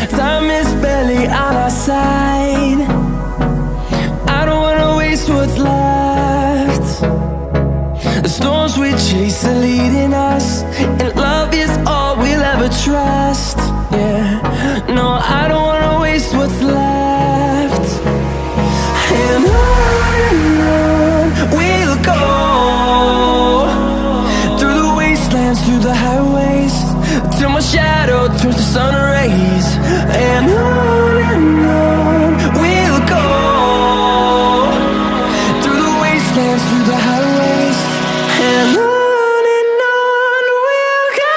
Time is barely on our side. I don't wanna waste what's left. The storms we chase are leading us, and love is all we'll ever trust. Yeah, no, I don't wanna waste what's left. And on we'll go, through the wastelands, through the highways, till my shadow turns to sun rays. And on we'll go, through the wastelands, through the highways, and on we'll go.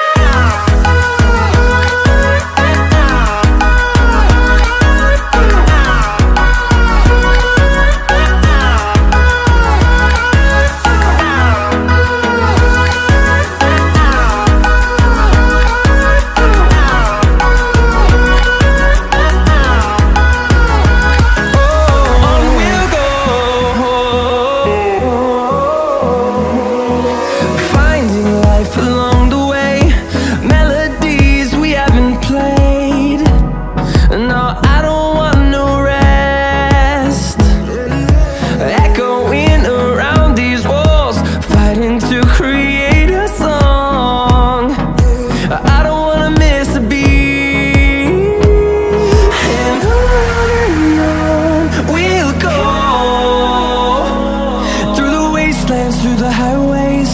Through the highways,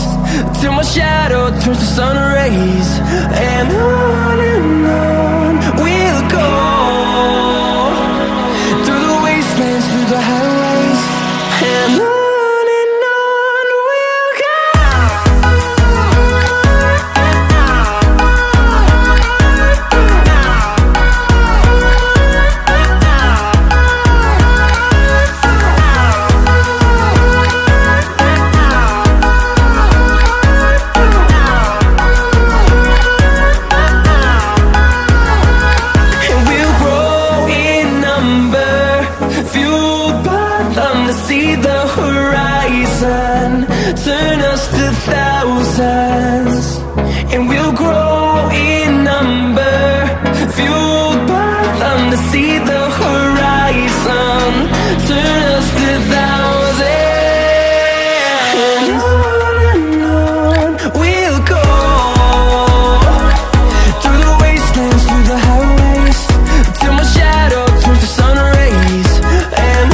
till my shadow turns to sun rays. And on we'll go, through the wastelands, through the highways, and on we'll go. See the horizon turn us to thousands, and we'll grow in number, fueled by them. To see the horizon turn us to thousands, and on we'll go, through the wastelands, through the highways, till my shadow turns to sun rays. And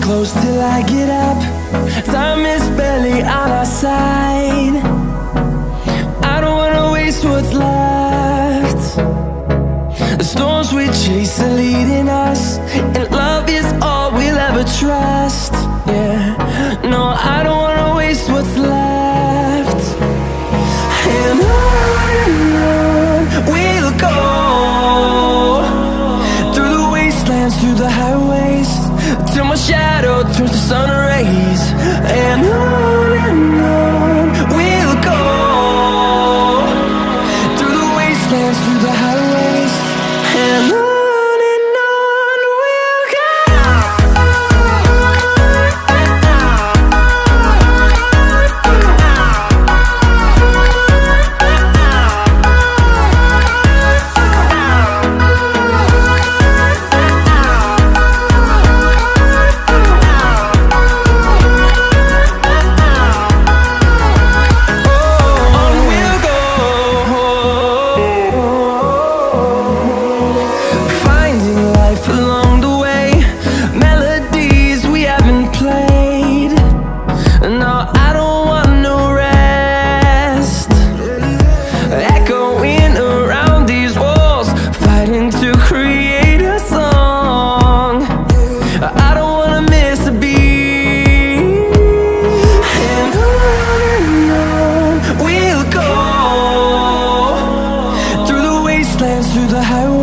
close till I get up. Time is barely on our side. I don't wanna waste what's left. The storms we chase are leading us, and love is all we'll ever trust. Yeah, no, I don't wanna waste what's left. And on we'll go, through the wastelands, through the highways, till my shadow